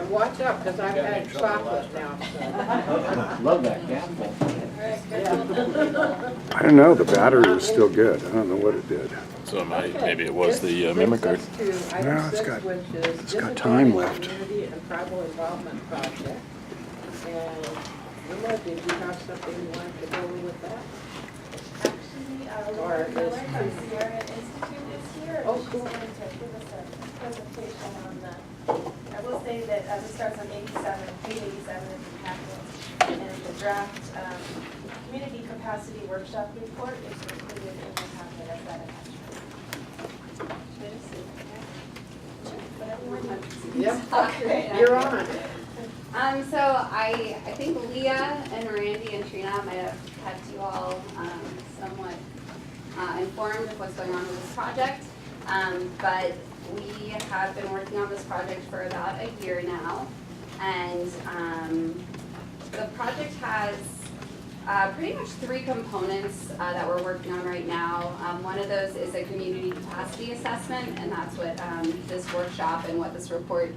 And watch out, because I've had chocolate now. Love that gamble. I don't know, the battery was still good. I don't know what it did. So maybe it was the memory card. No, it's got time left. Community and tribal involvement project. And Willa, did you have something you wanted to go with that? Actually, Laura Miller from Sierra Institute is here. Oh, She's cool. going to give us a presentation on the, I will say that it starts on page 87 of the packet. And the draft community capacity workshop report is included in the packet as that attachment. Should I just see it? Whatever you want to see. Yep, Okay. you're on. So I think Leah and Randy and Trina might have kept you all somewhat informed of what's going on with this project. But we have been working on this project for about a year now. And the project has pretty much three components that we're working on right now. One of those is a community capacity assessment, and that's what this workshop and what this report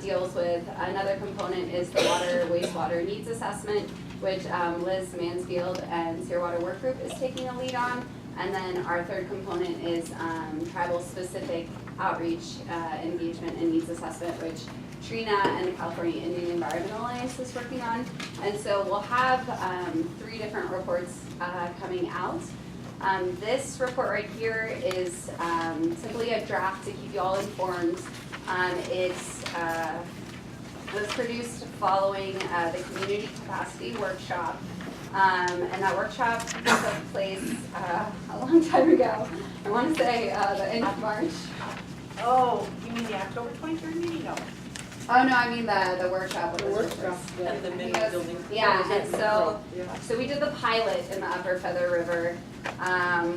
deals with. Another component is the water wastewater needs assessment, which Liz Mansfield and Sierra Water Work Group is taking a lead on. And then our third component is tribal specific outreach, engagement and needs assessment, which Trina and the California Indian Environmental Alliance is working on. And so we'll have three different reports coming out. This report right here is simply a draft to keep you all informed. It was produced following the community capacity workshop. And that workshop took place a long time ago. I want to say the end of March. Oh, you mean the October 23rd meeting? No. Oh no, I mean the workshop. The workshop. And the mini Because- building. Yeah, and so Yeah. we did the pilot in the Upper Feather River,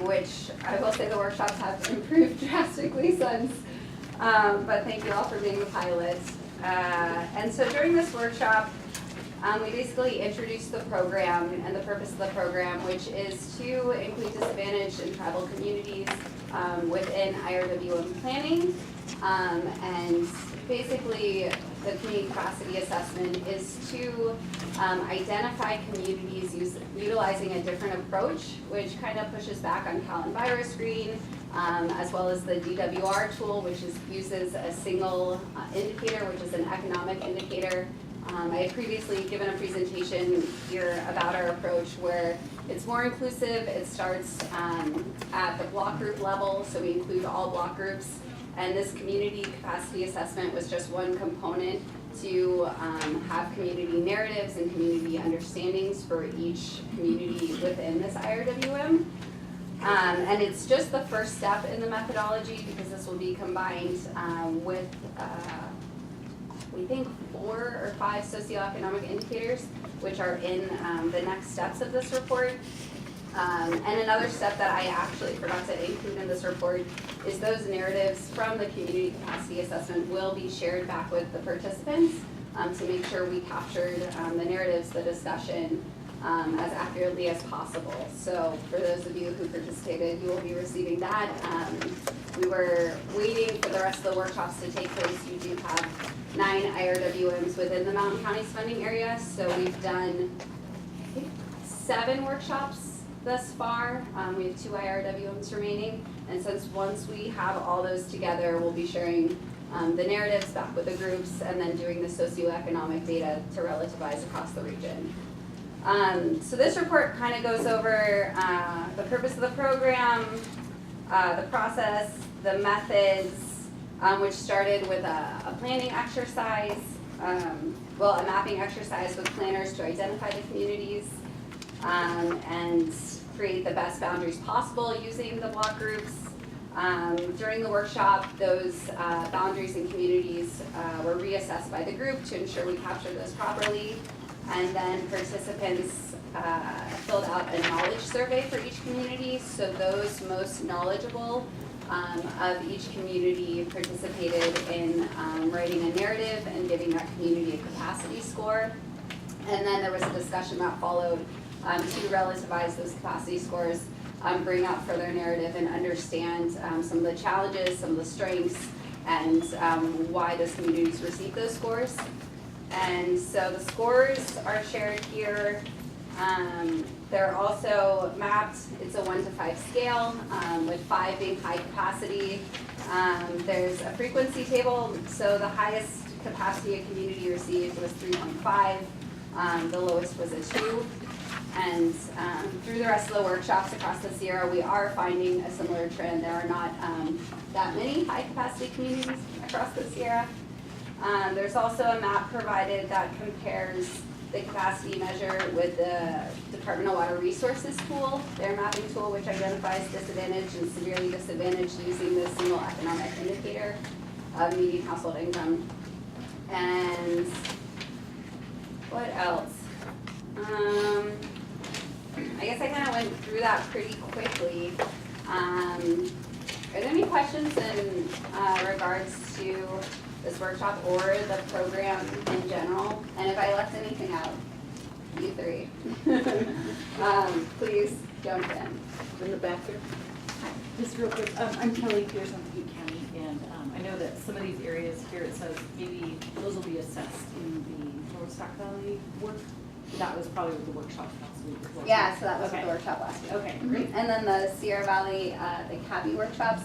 which I will say the workshops have improved drastically since. But thank you all for being the pilot. And so during this workshop, we basically introduced the program and the purpose of the program, which is to include disadvantaged and tribal communities within IRWM planning. And basically, the community capacity assessment is to identify communities utilizing a different approach, which kind of pushes back on Cal and Virus Screen, as well as the DWR tool, which uses a single indicator, which is an economic indicator. I had previously given a presentation here about our approach where it's more inclusive. It starts at the block group level, so we include all block groups. And this community capacity assessment was just one component to have community narratives and community understandings for each community within this IRWM. And it's just the first step in the methodology because this will be combined with we think 4 or 5 socioeconomic indicators, which are in the next steps of this report. And another step that I actually forgot to include in this report is those narratives from the community capacity assessment will be shared back with the participants to make sure we captured the narratives, the discussion, as accurately as possible. So for those of you who participated, you will be receiving that. We were waiting for the rest of the workshops to take place. You do have 9 IRWMs within the Mountain County's funding area. So we've done, I think, 7 workshops thus far. We have 2 IRWMs remaining. And since once we have all those together, we'll be sharing the narratives back with the groups and then doing the socioeconomic data to relativize across the region. So this report kind of goes over the purpose of the program, the process, the methods, which started with a planning exercise, a mapping exercise with planners to identify the communities and create the best boundaries possible using the block groups. During the workshop, those boundaries and communities were reassessed by the group to ensure we captured those properly. And then participants filled out a knowledge survey for each community. So those most knowledgeable of each community participated in writing a narrative and giving that community a capacity score. And then there was a discussion that followed to relativize those capacity scores, bring out further narrative and understand some of the challenges, some of the strengths, and why those communities receive those scores. And so the scores are shared here. They're also mapped. It's a 1 to 5 scale, with 5 being high capacity. There's a frequency table. So the highest capacity a community received was 3.5. The lowest was a 2. And through the rest of the workshops across the Sierra, we are finding a similar trend. There are not that many high capacity communities across the Sierra. There's also a map provided that compares the capacity measure with the Department of Water Resources tool, their mapping tool, which identifies disadvantaged and severely disadvantaged using the single economic indicator of median household income. And what else? I guess I kind of went through that pretty quickly. Are there any questions in regards to this workshop or the program in general? And if I left anything out, you three, please jump in. In the back here. Just real quick, I'm Kelly Pierce from Butte County, and I know that some of these areas here, it says maybe those will be assessed in the North Stock Valley work. That was probably with the workshop last week as well. Yeah, so that was Okay. the workshop last week. Okay, great. And then the Sierra Valley, the CABI workshops,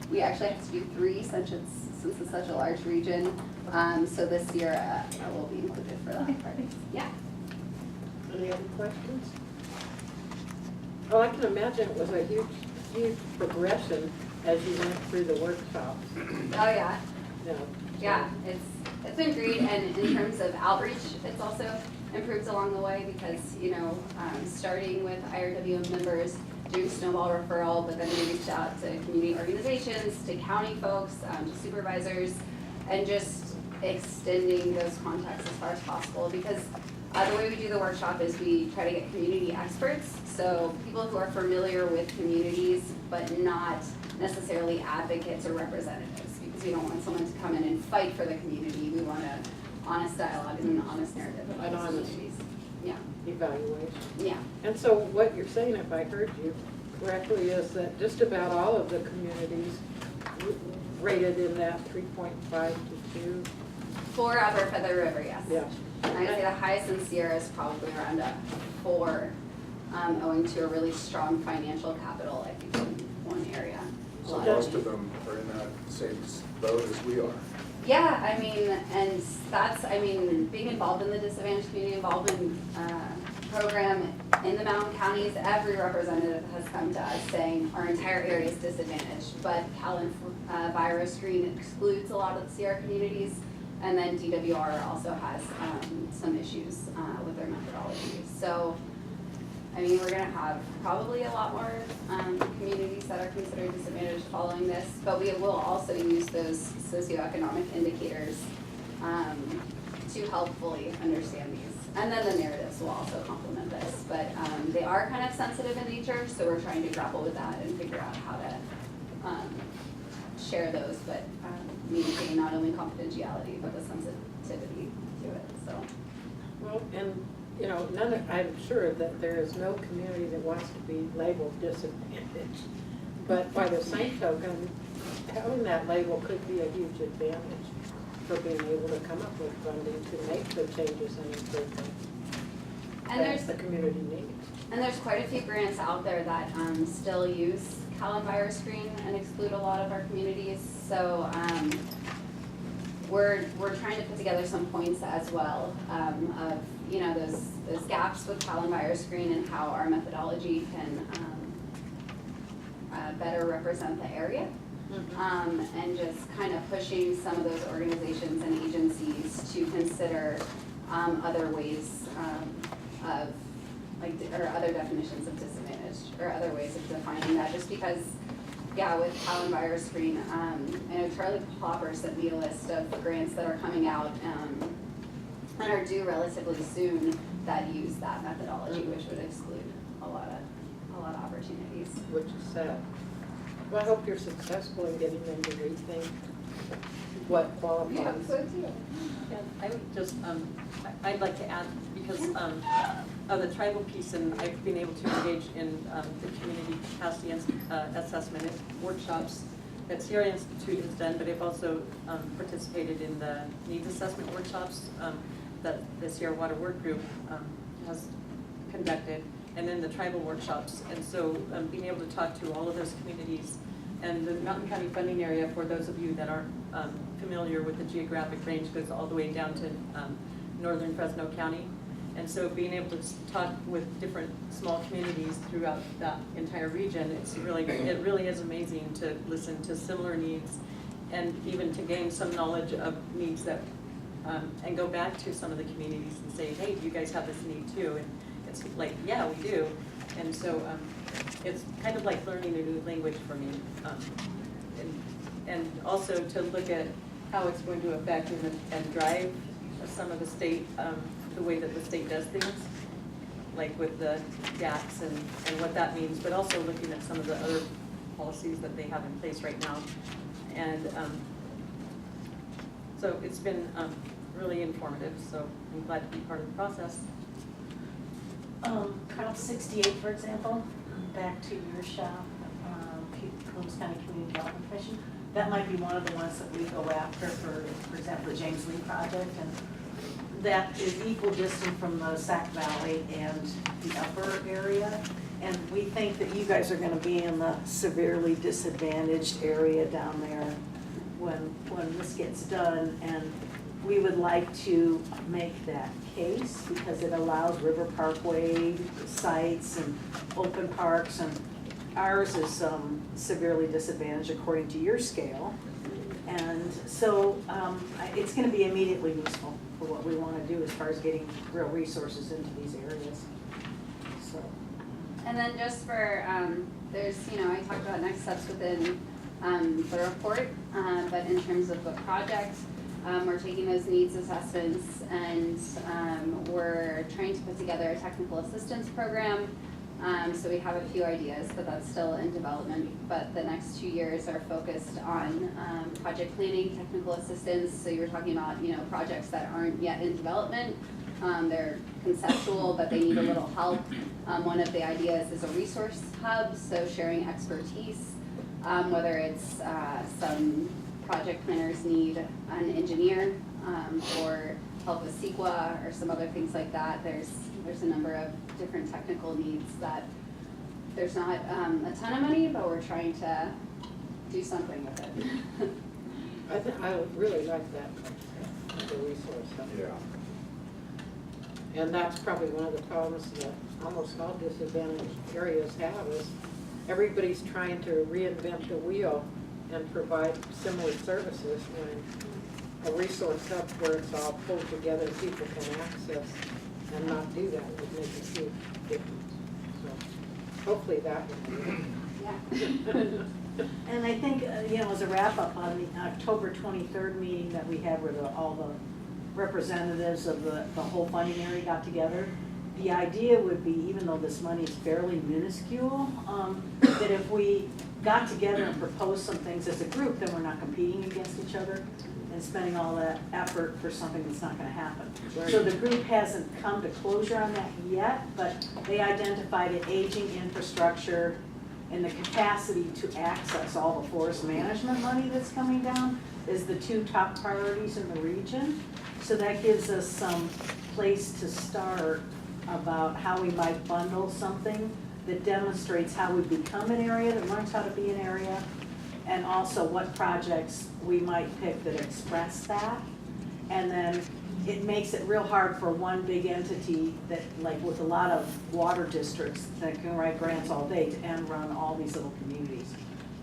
we actually have to do 3 since it's such a large region. So this year will be included for that part. Yeah. Any other questions? Oh, I can imagine it was a huge progression as you went through the workshops. Oh, yeah. You know. Yeah, it's been great, and in terms of outreach, it's also improved along the way because, you know, starting with RWM members, doing snowball referral, but then we reached out to community organizations, to county folks, to supervisors, and just extending those contacts as far as possible because the way we do the workshop is we try to get community experts, so people who are familiar with communities but not necessarily advocates or representatives because we don't want someone to come in and fight for the community. We want an honest dialogue and an honest narrative about those communities. Yeah. Evaluation. Yeah. And so what you're saying, if I heard you correctly, is that just about all of the communities rated in that 3.5 to 2? For Upper Feather River, yes. Yeah. And I'd say the highest in Sierra is probably around a 4, owing to a really strong financial capital, I think, in one area. So most of them are in that same boat as we are. Yeah, I mean, and that's, I mean, being involved in the disadvantaged community involvement program in the mountain counties, every representative has come to us saying our entire area is disadvantaged, but Cal Virus Screen excludes a lot of the Sierra communities, and then DWR also has some issues with their methodology. So, I mean, we're gonna have probably a lot more communities that are considered disadvantaged following this, but we will also use those socioeconomic indicators to help fully understand these. And then the narratives will also complement this, but they are kind of sensitive in nature, so we're trying to grapple with that and figure out how to share those, but maintain not only confidentiality, but the sensitivity to it, so. Well, and, you know, I'm sure that there is no community that wants to be labeled disadvantaged. But by the same token, having that label could be a huge advantage for being able to come up with funding to make the changes and improvements that the community needs. And there's quite a few grants out there that still use Cal Virus Screen and exclude a lot of our communities. So we're trying to put together some points as well of, you know, those gaps with Cal Virus Screen and how our methodology can better represent the area. And just kind of pushing some of those organizations and agencies to consider other ways of, like, or other definitions of disadvantaged, or other ways of defining that, just because, yeah, with Cal Virus Screen, I know Charlie Popper sent me a list of grants that are coming out and are due relatively soon that use that methodology, which would exclude a lot of opportunities. Which is sad. Well, I hope you're successful in getting them to rethink what qualifies. Yeah, so too. Yeah, I would just, I'd like to add, because of the tribal piece, and I've been able to engage in the community capacity assessment workshops, that Sierra Institute has done, but I've also participated in the needs assessment workshops that the Sierra Water Work Group has conducted, and then the tribal workshops. And so being able to talk to all of those communities, and the Mountain County funding area, for those of you that aren't familiar with the geographic range, goes all the way down to northern Fresno County. And so being able to talk with different small communities throughout that entire region, it really is amazing to listen to similar needs, and even to gain some knowledge of needs that, and go back to some of the communities and say, hey, do you guys have this need too? And it's like, yeah, we do. And so it's kind of like learning a new language for me. And also to look at how it's going to affect and drive some of the state, the way that the state does things, like with the GACs and what that means, but also looking at some of the other policies that they have in place right now. And so it's been really informative, so I'm glad to be part of the process. Prop 68, for example, back to your shop, Columbus County Community Development Commission, that might be one of the ones that we go after for example, the James Lee project, and that is equal distance from the Sac Valley and the upper area. And we think that you guys are gonna be in the severely disadvantaged area down there when this gets done. And we would like to make that case because it allows River Parkway sites and open parks, and ours is severely disadvantaged according to your scale. And so it's gonna be immediately useful for what we wanna do as far as getting real resources into these areas, so. And then just for, there's, I talked about next steps within the report, but in terms of the project, we're taking those needs assessments and we're trying to put together a technical assistance program. So we have a few ideas, but that's still in development. But the next 2 years are focused on project planning, technical assistance. So you were talking about, projects that aren't yet in development. They're conceptual, but they need a little help. One of the ideas is a resource hub, so sharing expertise, whether it's some project planners need an engineer or help with CEQA or some other things like that. There's a number of different technical needs that there's not a ton of money, but we're trying to do something with it. I would really like that, the resource hub. Yeah. And that's probably one of the problems that almost all disadvantaged areas have, is everybody's trying to reinvent the wheel and provide similar services, when a resource hub where it's all pulled together, people can access and not do that would make a huge difference. So hopefully that will be it. Yeah. And I think, as a wrap-up on the October 23rd meeting that we had where all the representatives of the whole funding area got together, the idea would be, even though this money is fairly minuscule, that if we got together and proposed some things as a group, then we're not competing against each other and spending all that effort for something that's not gonna happen. Right. So the group hasn't come to closure on that yet, but they identified an aging infrastructure and the capacity to access all the forest management money that's coming down is the two top priorities in the region. So that gives us some place to start about how we might bundle something that demonstrates how we become an area, that learns how to be an area, and also what projects we might pick that express that. And then it makes it real hard for one big entity that, like with a lot of water districts that can write grants all day, to end run all these little communities.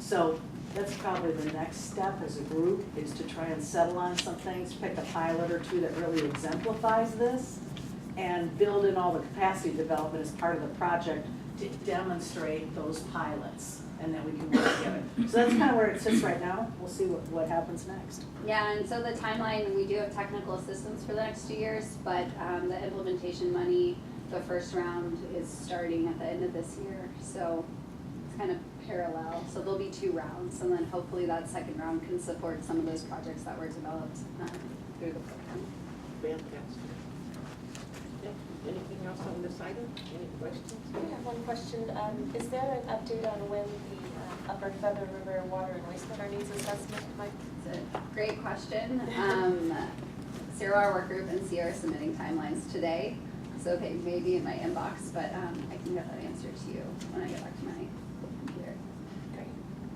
So that's probably the next step as a group, is to try and settle on some things, pick a pilot or two that really exemplifies this, and build in all the capacity development as part of the project to demonstrate those pilots, and then we can work together. So that's kind of where it sits right now. We'll see what happens next. Yeah, and so the timeline, we do have technical assistance for the next 2 years, but the implementation money, the first round is starting at the end of this year. So it's kind of parallel. So there'll be 2 rounds, and then hopefully that second round can support some of those projects that were developed through the program. Fantastic. Yeah, anything else? else on this item? Any questions? I have one question. Is there an update on when the Upper Feather River water and wastewater needs assessment might? It's a great question. Zero Hour Work Group and C are submitting timelines today, so they may be in my inbox, but I can get that answer to you when I get back to my computer. Great.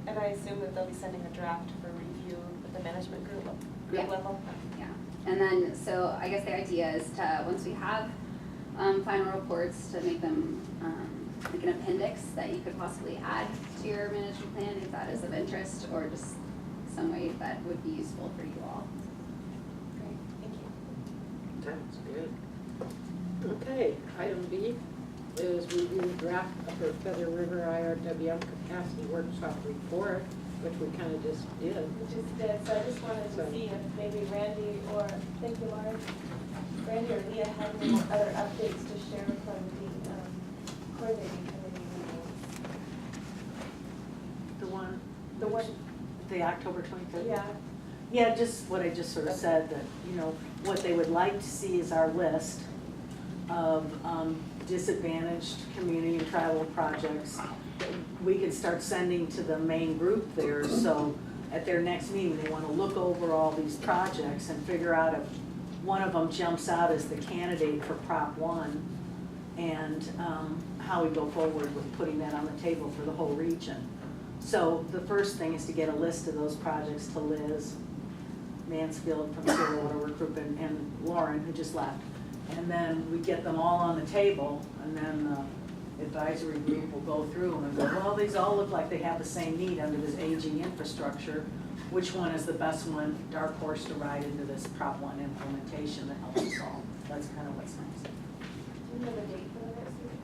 And I assume that they'll be sending a draft for review at the management group Yeah. level? Yeah, and then, so I guess the idea is to, once we have final reports, to make them like an appendix that you could possibly add to your management plan if that is of interest, or just some way that would be useful for you all. Great, thank you. Sounds good. Okay, item B is review draft Upper Feather River IRWM capacity workshop report, which we kind of just did. Which is good, so I just wanted to see if maybe Randy or, thank you, Lauren, Randy or Leah had any other updates to share from the coordinating committee meetings. The one, the October 23rd? Yeah, Yeah, just what I just sort of said, that, you know, what they would like to see is our list of disadvantaged community and tribal projects that we can start sending to the main group there, so at their next meeting, they want to look over all these projects and figure out if one of them jumps out as the candidate for Prop 1, and how we go forward with putting that on the table for the whole region. So the first thing is to get a list of those projects to Liz Mansfield from Zero Water Work Group and Lauren, who just left. And then we get them all on the table, and then the advisory group will go through them and go, well, these all look like they have the same need under this aging infrastructure. Which one is the best one, dark horse to ride into this Prop 1 implementation that helps us all? That's kind of what's nice. do you know the date for the next meeting?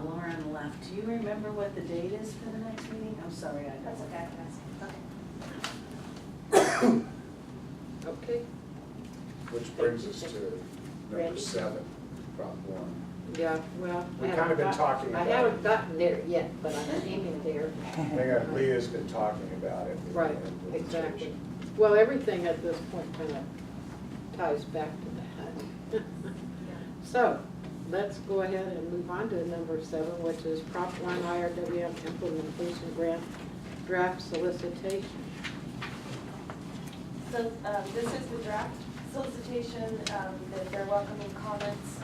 Lauren left. Do you remember what the date is for the next meeting? I'm sorry, I That's don't. okay, I can ask. Okay, Which brings us to number Randy? 7, Prop 1. yeah, well. We've I kind of been haven't talking I about haven't it. gotten there yet, but I'm aiming there. Hang on, Leah's been talking about it. Right, exactly. Well, everything at this point kind of ties back to that. So, let's go ahead and move on to number 7, which is Prop 1 IRWM implementation grant draft solicitation. So this is the draft solicitation, that they're welcoming comments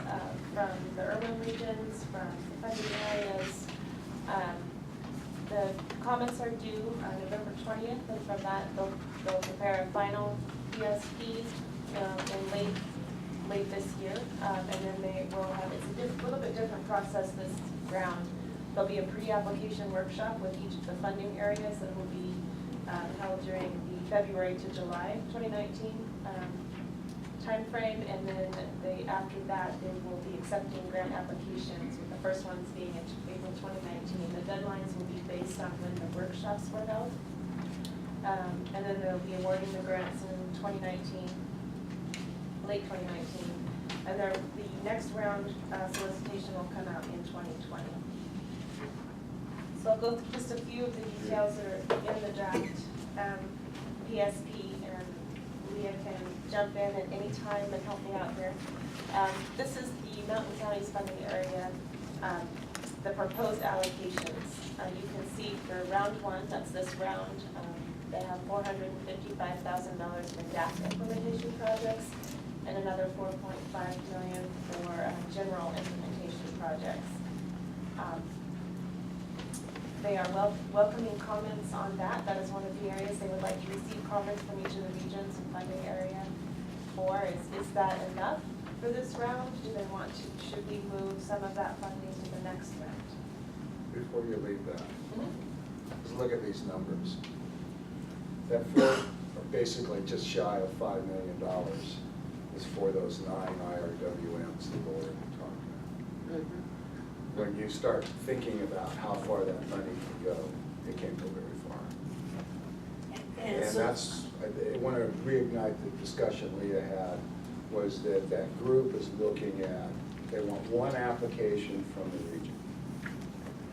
from the urban regions, from the funding areas. The comments are due November 20th, and from that, they'll prepare a final PSP in late this year. And then they will have, it's a little bit different process this round. There'll be a pre-application workshop with each of the funding areas that will be held during the February to July 2019 timeframe, and then after that, they will be accepting grant applications, with the first ones being in April 2019. The deadlines will be based on when the workshops were held. And then they'll be awarding the grants in 2019, late 2019. And the next round solicitation will come out in 2020. So I'll go through just a few of the details that are in the draft PSP, and Leah can jump in at any time and help me out here. This is the Mountain County's funding area, the proposed allocations. You can see for round 1, that's this round, they have $455,000 for DAP implementation projects and another $4.5 million for general implementation projects. They are welcoming comments on that. That is one of the areas they would like to receive comments from each of the regions and funding area for. Is that enough for this round? Do they want to, should we move some of that funding to the next round? Before you leave that, let's look at these numbers. That basically just shy of $5 million is for those 9 IRWMs that Laura talked about. When you start thinking about how far that money can go, it can't go very far. And so- that's, I want to reignite the discussion Leah had, was that that group is looking at, they want one application from the region.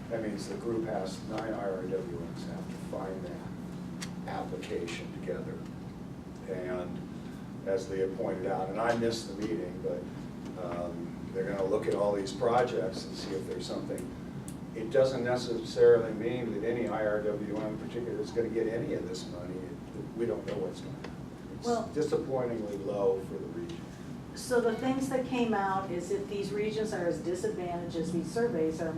That means the group has, 9 IRWMs have to find that application together. And as Leah pointed out, and I missed the meeting, but they're gonna look at all these projects and see if there's something. It doesn't necessarily mean that any IRWM in particular is gonna get any of this money. We don't know what's gonna happen. Well- It's disappointingly low for the region. So the things that came out is if these regions are as disadvantaged as these surveys are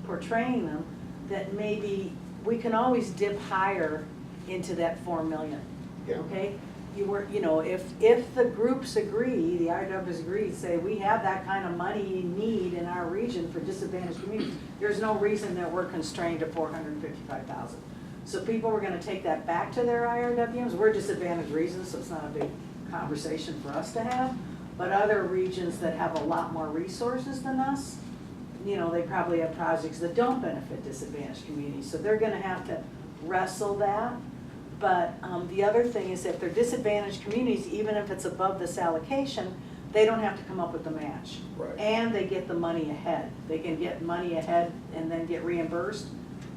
portraying them, that maybe we can always dip higher into that 4 million. Yeah. Okay? If the groups agree, the IRWs agree, say, we have that kind of money need in our region for disadvantaged communities, there's no reason that we're constrained to 455,000. So people were gonna take that back to their IRWMs. We're disadvantaged regions, so it's not a big conversation for us to have. But other regions that have a lot more resources than us, they probably have projects that don't benefit disadvantaged communities. So they're gonna have to wrestle that. But the other thing is if they're disadvantaged communities, even if it's above this allocation, they don't have to come up with the match. Right. And they get the money ahead. They can get money ahead and then get reimbursed.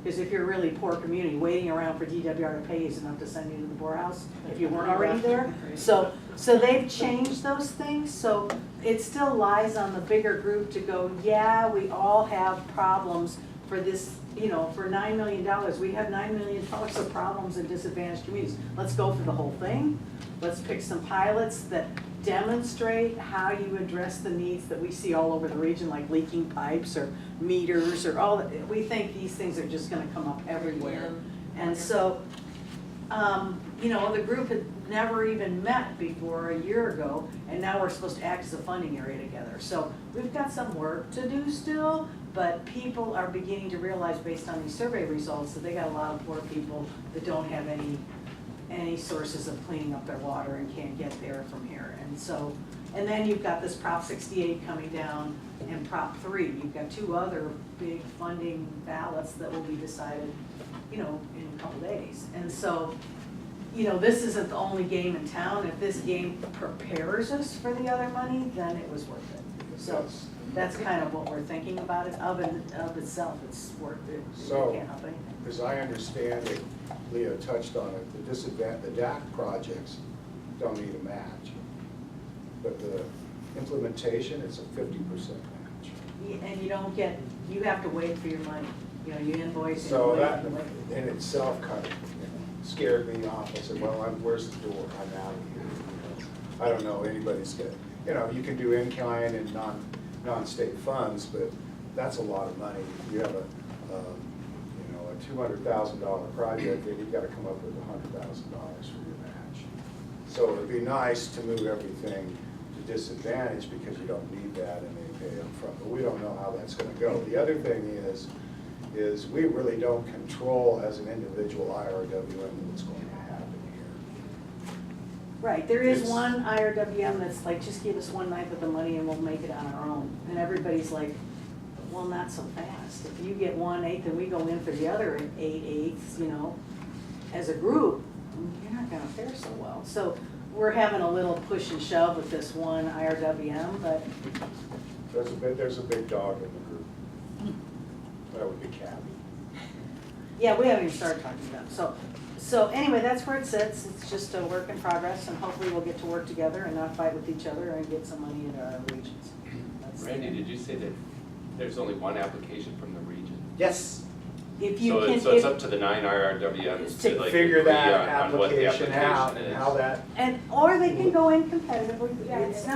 Because if you're a really poor community, waiting around for DWR to pay you is enough to send you to the poorhouse if you weren't already there. So they've changed those things, so it still lies on the bigger group to go, yeah, we all have problems for this, for $9 million. We have $9 million of problems in disadvantaged communities. Let's go for the whole thing. Let's pick some pilots that demonstrate how you address the needs that we see all over the region, like leaking pipes or meters or all that. We think these things are just gonna come up everywhere. And so, the group had never even met before a year ago, and now we're supposed to act as a funding area together. So we've got some work to do still, but people are beginning to realize based on these survey results that they got a lot of poor people that don't have any sources of cleaning up their water and can't get there from here. And so, and then you've got this Prop 68 coming down and Prop 3. You've got two other big funding ballots that will be decided, in a couple days. And so, this isn't the only game in town. If this game prepares us for the other money, then it was worth it. So that's kind of what we're thinking about it. Of itself, it's worth it. So, You can't help anything. as I understand it, Leo touched on it, the DAC projects don't need a match. But the implementation, it's a 50% match. And you have to wait for your money. You invoice. So and that wait. in itself kind of scared me off. I said, well, where's the door? I'm out of here. I don't know, anybody's gonna, you can do in-kind and non-state funds, but that's a lot of money. You have a $200,000 project, then you've got to come up with $100,000 for your match. So it'd be nice to move everything to disadvantage because you don't need that and they pay up front. But we don't know how that's going to go. The other thing is we really don't control as an individual IRWM what's going to happen here. Right, there is It's- one IRWM that's like, just give us 1/9 of the money and we'll make it on our own. And everybody's like, well, not so fast. If you get 1/8 and we go in for the other 8/8, as a group, you're not gonna fare so well. So we're having a little push and shove with this one IRWM, but There's a big dog in the group. That would be Cabby. yeah, we haven't even started talking about it. So anyway, that's where it sits. It's just a work in progress and hopefully we'll get to work together and not fight with each other and get some money into our regions. Randy, did you say that there's only one application from the region? Yes. If you So can, it's up to the 9 IRWMs To to like Figure agree that on what the application out application and is. how that or they can go in competitively. Yeah, It's not